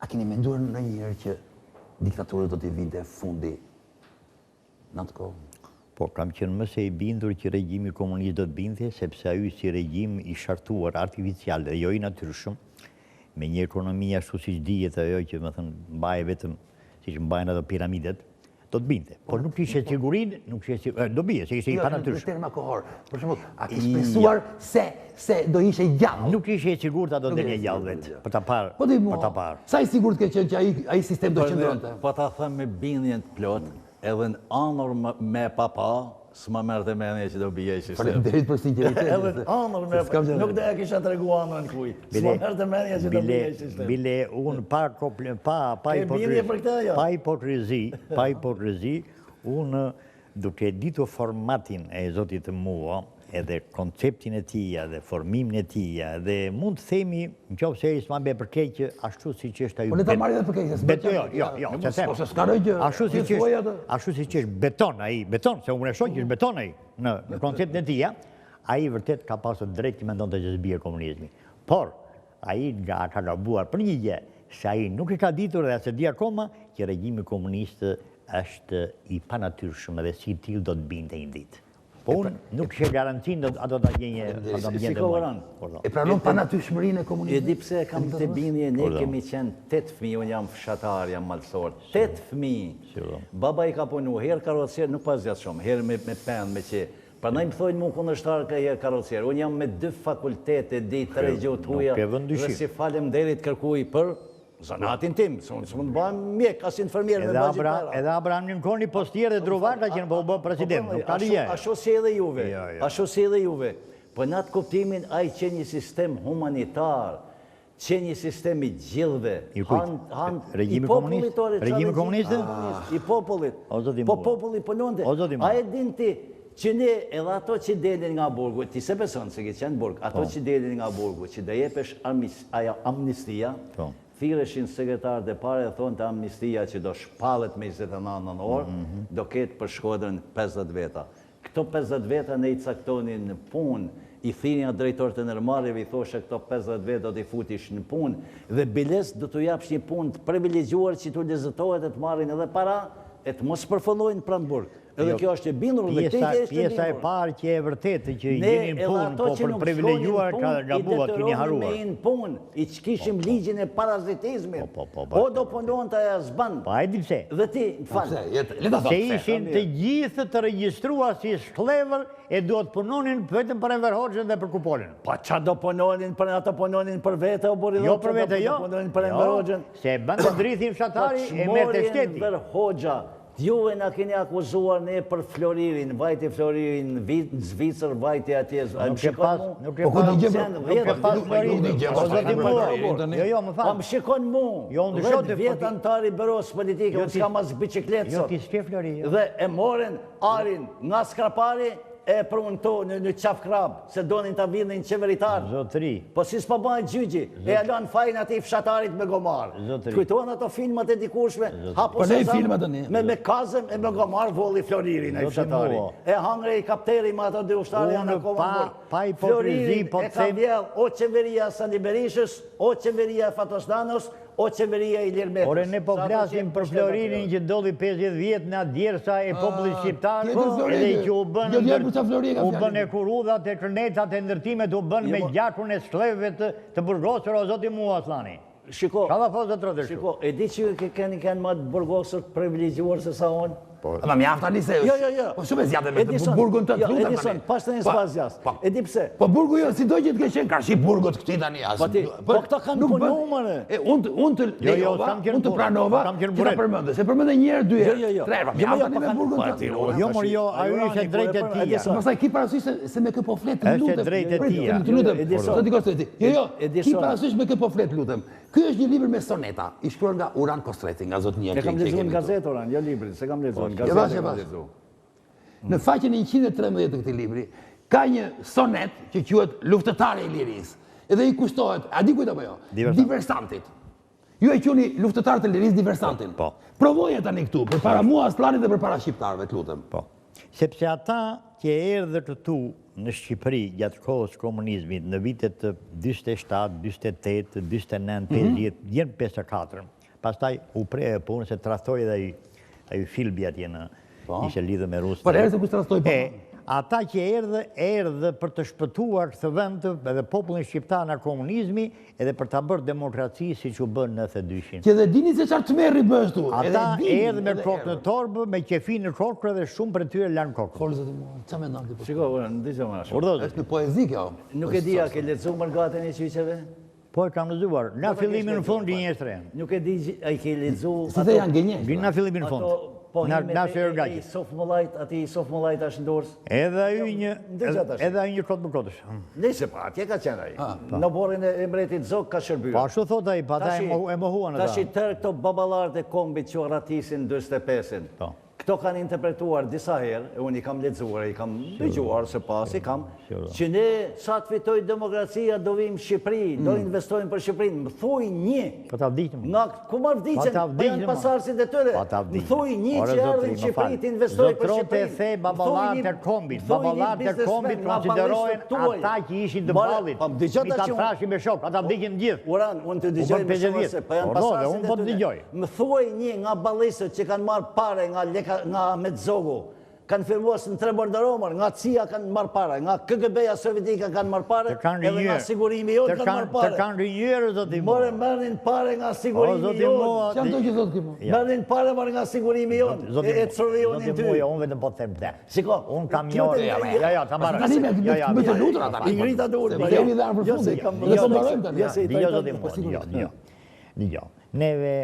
A keni menduar ndonjëherë që diktaturët do t'i vinte fundi në atë kohë? Po, kam qenë më se i bindur që regjimi komunist do të binte, sepse ai si regjim i shartuar artificial dhe jo i natyrshëm, me një ekonomi ashtu siç dihet ajo që më thënë mbaje vetëm siç mbajnë ato piramidet, do të binte. Por nuk kishte sigurinë, nuk kishte do bie, se ishte i panatyrshëm. Jo, në terma kohor. Për shembull, a ke shpresuar se do ishe gjallë? Nuk ishte e sigurt ato del një gjallë vetë, për ta parë. Po di mua, për ta parë. sa i sigurt ke qenë që ai sistem do qëndronte? Po ta them me bindjen të plot, edhe në anër me papa, s'ma merrte mendje që do bie i sistem. Faleminderit për sinqeritetin. Edhe në anër me papa, nuk do ja kisha tregu anën kujt. S'ma merrte mendje që do bie i sistem. Bile unë pa hipokrizi, unë duke ditur formatin e Zotit të mua, edhe konceptin e tia, dhe formimin e tia, dhe mund të themi, nëse ai s'ma bë për keq, ashtu siç është ai. Po ne ta marrim edhe për keq. Jo, se them. Ose s'ka gjë. Ashtu siç është beton ai, beton, se unë e shoh që është beton ai në konceptin e tia, ai vërtet ka pasur drejt që mendonte që zbie komunizmi. Por ai ka gabuar për një gjë, se ai nuk e ka ditur dhe as e di akoma që regjimi komunist është i panatyrshëm dhe si tillë do të binte një ditë. Po unë nuk kishe garancinë ato ta gjenje E pranon panatyrshmërinë e E komunizmit. di pse kam të bindje, ne kemi qenë 8 fëmijë, unë jam fshatar, jam malësor. 8 fëmijë. Baba i ka punu, herë karrocier, nuk pas gjatë shumë, herë me pen, me që. Prandaj më thojnë mu kundërshtar ka herë karrocier. Unë jam me 2 fakultete, di 3 gjuhë tuja, dhe si faleminderit kërkuj për zanatin tim, se unë s'mund të bëhem mjek, as infermier me bëgjit para. Edhe Abraham Lincoln i postier dhe Druvaka që në po bë president, nuk ka lije. Ashtu si edhe juve, ashtu si edhe juve. Po në atë kuptimin, ai që një sistem humanitar, që një sistem i gjithve, Regjimi komunist? Regjimi komunist? I popullit. Po populli punonte. A e din ti që ne edhe ato që delin nga burgu, ti se beson se ke qenë burg, ato që delin nga burgu, që dhe jepesh amnistia, thireshin sekretarët e pare dhe thonë të amnistia që do shpalet me 29 orë, do ketë për Shkodrën 50 veta. Këto 50 veta ne i caktonin në punë, i thinja drejtor të nërmarjeve, i thoshe këto 50 veta do t'i futish në punë, dhe biles do t'u japsh një punë të privilegjuar që t'u lezëtohet e të marrin edhe para, e të mos përfëllojnë pranë burg. Edhe kjo është e bindur dhe te ishte bindur. Pjesa e parë që e vërtetë që i jenin punë, po për privilegjuar ka gabuar, keni haruar. Ne punë, i që kishim ligjin e parazitizmit, o do punon të e zban. Pa e di pse. Dhe ti, falë. Se ishin të gjithë të regjistrua si shklever e do të punonin vetëm për Enver Hoxhën dhe për Kupolin. Pa qa do punonin, për ato punonin për vete o Boridot? Jo për vete, jo. Për Enver Hoxhën? Se bëndë drithin fshatari e merë të shteti. Enver Hoxha, juve na keni akuzuar ne për Floririn, vajti Floririn në Zvicër, vajti atje. Nuk e pas, nuk e pas Floririn. Jo, më falë. Më shikon mu, 10 vjetë antari bëros politike, unë s'ka mas bicikletë Jo, sot. ti s'ke Florin. Dhe e moren arin nga Skrapari, e prunë to në qaf krab, se donin të vidhin qeveritarë. Zotri. Po si s'pa bëjnë gjyqi, e alon fajnë ati fshatarit me gomarë. Kujtojnë ato filmat e dikushme, hapo se me kazëm e me gomarë voli Floririn e fshatari. E hangre i kapteri me ato dhe ushtari janë në komandor. Floririn e ka vjell o qeveria Sali Berishës, o qeveria Fatosdanos, o qeveria Ilir Metës. Ore, ne po flasim për Florinin që doli 50 vjetë në djersa e popullit shqiptar, edhe që u bën e kurudhat, e kërnetat, e ndërtimet, u bën me gjakun e shklevëve të burgosur o zoti mua Aslani. Shiko, shiko, e di që keni më të burgosur privilegjuar se sa unë? Ma mjaftë tani se po shumë e zjatë me të burgun të lutem tani. Edison, pas të një s'pas zjastë. E di pse? Po burgu jo, si do që të keqen ka shi burgut këti tani. Po këta kanë punu, mëre. Unë të lejova, unë të pranova, që ta përmënde. Se përmënde njerë, 2 herë, 3 herë. Mjaftë tani me burgun të lutem. Jo, mërë jo, ajo ishte drejt e tia. Mësaj, ki parasysh se me këpo flet të lutem. Është drejt e tia. Ki parasysh me këpo flet lutem. Ky është një libër me soneta, i shkruar nga Uran Kostreti, nga zotënia që kam lexuar në gazetë Uran, jo librin, se kam lexuar në gazetë. Në faqen 113 të këtij libri ka një sonet që quhet Luftëtari i Lirisë. Edhe i kushtohet, a di kujt apo jo? Diversantit. Ju e quheni luftëtar të lirisë diversantin. Po. Provoje tani këtu përpara mua Aslanit dhe përpara shqiptarëve, të lutem. Po. Sepse ata që erdhën këtu në Shqipëri gjatë kohës komunizmit në vitet 47, 48, 49, 50, djenë 54. Pastaj u pre e punë se trastoj edhe ai Filbi atje në ishe lidhë me Rusë. Për herë se ku trastoj për? Ata që erdhë për të shpëtuar këtë vend edhe popullin shqiptar nga komunizmi edhe për ta bërë demokraci si që u bën në 92-shin. Që dhe dini se qarë të merri bështu. Ata erdhë me kokë në torbë, me qefi në kokë dhe shumë për tyre lanë kokë. Folë zëtë mua, qa me ndonë të Shiko, ndisë më ashtë. Është në poezi kjo. Nuk e dia, ke letëzu mërgatën e qyqeve? Po e kam lexuar. Na fillimin në fund gjenjestre janë. Nuk e di, a i ke letëzu... Si dhe janë gjenjestre? Na fillimin në fund. Po Na ati Sërgaqi. i sof mëllajt ashtë ndorës. Edhe ai një kot më kotësh. Nese pa, atje ka qenë ai. Në borin e mbretit Zog ka shërbyrë. Po ashtu thot ai, pa ata e mohuan ata. Tashi tërë këto babalarët e kombit që ratisin 45-in. Këto kanë interpretuar disa herë, e unë i kam lexuar, i kam dëgjuar se pas i kam, që ne sa të fitoj demokracia do vim Shqipëri, do investojmë për Shqipërinë. Më thuj një. Po ta vdiqëm. Nga ku marr vdiqen? Po janë pasardhësit e tyre. Më thuj një që erdhin në Shqipëri të investojë për Shqipërinë. Zotrote the baballarët e kombit. Baballarët e kombit konsiderohen ata që ishin të ballit. Mi ta thrashin me shok, ata vdiqën gjithë. Uran, unë të dëgjoj më shumë se po janë pasardhësit e tyre. Më thuaj një nga ballistët që kanë marrë parë nga Medzogu, kanë firmuar në 3 borderomër, nga CIA kanë marrë pare, nga KGB-ja sovjetika kanë marrë pare, edhe nga sigurimi jonë kanë marrë pare. Të kanë rinjërë, zotim mo. Mërnin pare nga sigurimi jonë. Që anë do që thotë këmo? Mërnin pare marrë nga sigurimi jonë, e të sërrion në ty. Zotim mo, unë vetëm po të them të. Shiko, unë kam njërë. Ja, ta marrë. Me të lutur ata. I ngrita dur. Me jemi dhe arë për fundit. Jo, neve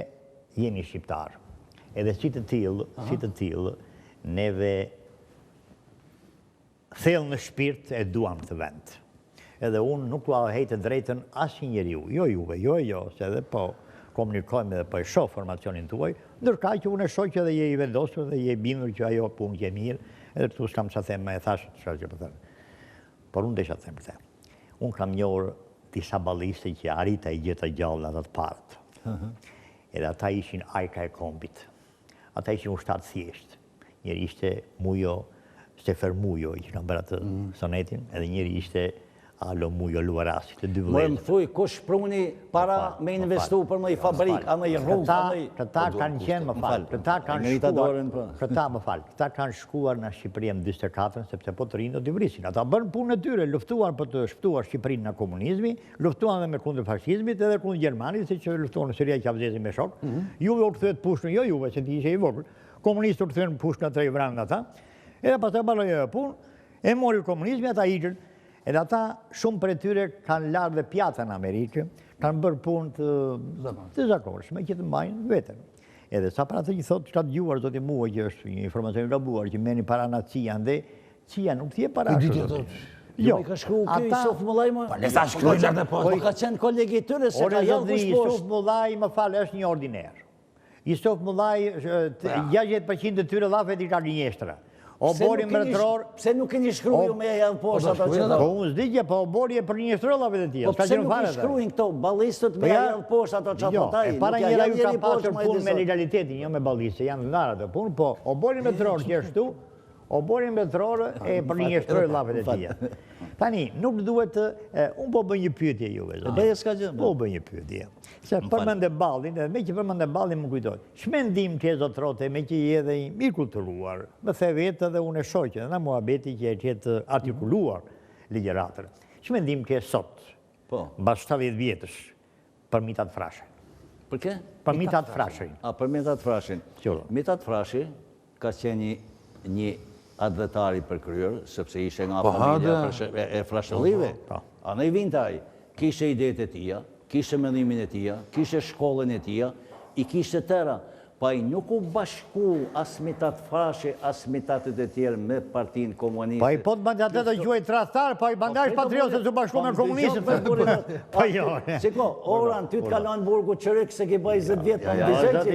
jemi shqiptarë. Edhe si të tillë, neve thellë në shpirt e duam të vend. Edhe unë nuk la hejtë drejtën asnjë njeriu, jo juve, jo, se edhe po komunikojmë edhe po e shoh formacionin tuaj, ndërka që unë e shoh që edhe je i vendosur dhe je i bindur që ajo punë që e mirë, edhe këtu s'kam sa them, e thash çfarë që po them. Por unë desha të them këtë. Unë kam njohur disa balliste që arrita i gjeta gjallë ata të parët. Edhe ata ishin ajka e kombit. Ata ishin ushtat thjesht. Njëri ishte Mujo, Stefer Mujo, që kam bërë atë sonetin, edhe njëri ishte Alo Mujo Luarasi, të dy vëllezër. Më thuj, kush pruni para me investu për më i fabrik, a më i rrugë, Këta kanë qenë, më falë, këta kanë shkuar në Shqipëri në 24, sepse po të rinë do t'i vrisin. Ata bërnë punë e tyre, luftuan për të shpëtuar Shqipërinë nga komunizmi, luftuan dhe me kundër fashizmit edhe kundër Gjermanit, si që luftuan në Siria që avëzesi me shok. Juve u këthyet pushën, jo juve, që ti ishe i vogël. Komunistë u këthyet pushën atë i vranë ata. Edhe pas të baloj e punë, e mori komunizmi, ata igjën. Edhe ata shumë për e tyre kanë larë dhe pjata në Amerikë, kanë bërë punë të zakonshme, që të mbajnë vetën. Edhe sa para të që thotë, që ka të gjuar, zotë i mua, që është një informacion i rabuar, që meni para nga CIA, dhe CIA nuk thje para ashtë. Jo, i ka shkru këj Sof Mullaj, më? Pa nësa shkru që atë po. Po i ka qenë kolegi i tyre, se ka jallë kush poshtë. Sof Mullaj, më falë, është një ordiner. I Sof Mullaj, 60% të tyre lafet i ka gjenjeshtra. Obori mbretëror... Pse nuk keni shkru ju me jallë poshtë ato që Po unë zdigje, po obori e për një shtërëllave dhe tija. Po pse nuk i shkrujnë këto balistët me jallë poshtë ato që ato taj? Jo, para njëra ju ka pasër punë me legalitetin, jo me baliste, janë ndarë të punë, po obori mbretëror që është tu, obori mbretëror e për një shtërëllave dhe tija. Tani, nuk duhet të... Unë po bëj një pyetje juve, zonë. Bëje s'ka gjë. Po bëj një pyetje. Se përmende ballin, edhe me që përmende ballin më kujtoj. Shmendim që e zotrote, me që i edhe i mirë kulturuar, më the vetë dhe unë e shoqë, dhe na muhabeti që e qetë artikuluar ligjeratër. Shmendim që e sot, bas 70 vjetësh, për Mitat Frashe. Për ke? Për Mitat Frashe. Për Mitat Frashe. Mitat Frashe ka qenë një advetari për kryer, sepse ishe nga familja e Frashëllive. A në i vintaj, kishe idetë e tia, kishe mendimin e tia, kishe shkollën e tia, i kishe tëra. Pa i nuk u bashku as Mitat Frashe, as Mitatet e tjerë me partinë komuniste. Pa i po të bandë atë të gjuaj trastar, pa i bandash patriotët të bashku me komunistët. Pa jo. Qiko, oran, ty të kalon burgu qëryk se ki bëj 20 vjetë, pa më dizhe që...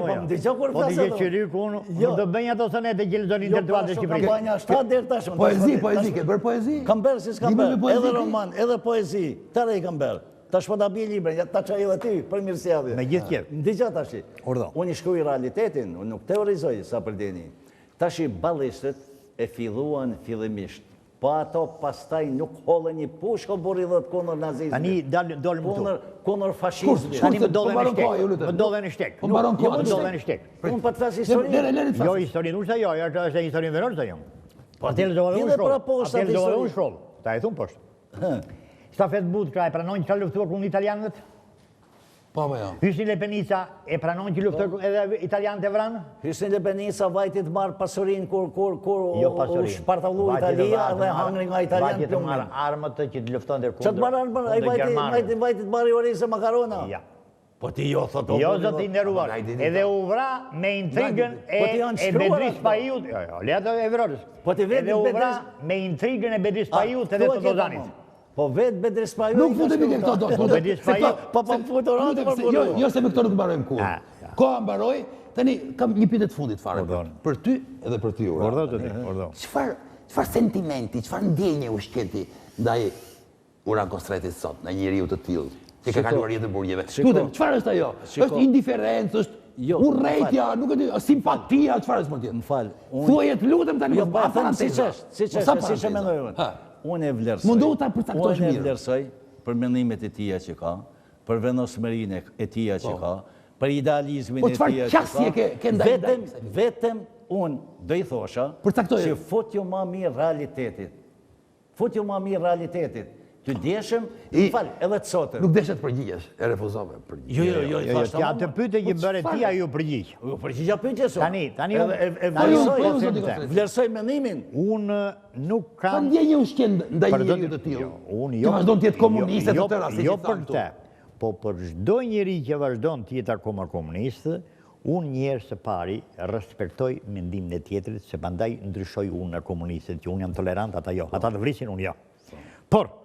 Po më dizhe kur flasë ato? Po dizhe qëryk unë, më të bënja ato sëne të gjilëzën intelektual të Shqipërisë. Jo, pa shka dherë tashmë. Poezi, ke bërë poezi? Kam bërë si s'kam bërë, edhe roman, edhe poezi, tëre i kam bërë. Ta shpëta bje libre, ta qaj edhe ty, për mirësjavje. Me gjithë kjevë. Në digja tashi. Unë i shkruj realitetin, unë nuk teorizoj sa përdeni. Tashi balistët e filluan fillimisht po ato pastaj nuk hollën një pushko borillët kundër nazizmit. Tani dolëm këtu. Kundër fashizmit. Tani më dollen në shtek. Unë pa të thasë historinë. Jo historinë, unë jo, është historinë verore të jam. Po atëherë do vëllë unë shkollë. Ta e thumë poshtë. Stafet Budka e pranon që ka luftuar kundër italianët? Po, jo. Hysni Lepenica e pranon që luftuar edhe italianët e vranë? Hysni Lepenica vajti të marrë pasurinë kur u shpartallu Italia dhe hangri nga italianët vajti të marrë armët që të luftonte kundër. Çfarë të marrë armët? Ai vajti të marrë orizë makarona. Ja. Po ti jo thotë. Jo zoti i nderuar. Edhe u vra me intrigën e Bedris Paiut. Jo, leta e Verorës. Po ti vetë edhe u vra me intrigën e Bedris Paiut edhe të Dozanit. Po vetë Bedris Paiut. Nuk futemi me këto dot. Bedris Paiut. Po futuron. Jo se me këto nuk mbarojmë kurrë. Koha mbaroi, tani kam një pyetje të fundit fare. Për ty edhe për ty. Ordon. Çfarë sentimenti, çfarë ndjenje ushqeti ndaj Uran Kostretit sot, në njeriu të tillë? Që ka kaluar jetën burgjeve. Lutem, çfarë është ajo? Është indiferencë, është urrejtja, nuk e di, simpatia, çfarë është për ti? M'fal. Thuaje të lutem tani mos bëj parantezë. Siç e mendoj unë. Unë e vlerësoj. Mundu ta përcaktosh mirë. Unë e vlerësoj për mendimet e tija që ka, për vendosmërinë e tija që ka, për idealizmin e tija që ka. Po çfarë qasje ke ndaj? Vetëm unë do i thosha që futju më mirë realitetit. Futju më mirë realitetit. Të deshëm, edhe të sotëm. Nuk deshet përgjigjesh, e refuzove përgjigje. Jo, ti atë pyetje që bëre ti ajo përgjigj. Përgjigja pyetjes. Tani vlerësoj mendimin. Unë nuk kam. Ka ndjenjë ushqen ndaj njeriu të tillë. Unë jo. Vazhdon të jetë komuniste të tëra, jo për këtë. Po për çdo njeri që vazhdon të jetë akoma komunist, unë njerë së pari respektoj mendimin e tjetrit, se prandaj ndryshoj unë në komunistët, që unë jam tolerant, ata jo. Ata të vrisin, unë jo. Por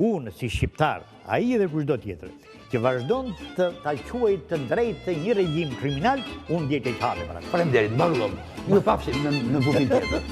unë si shqiptar, a i edhe kushdo tjetër, që vazhdon të quaj të drejtë të një regjim kriminal, unë djekë e qale. Faleminderit, mbarullom. Ju pafshim në vupin tjetër.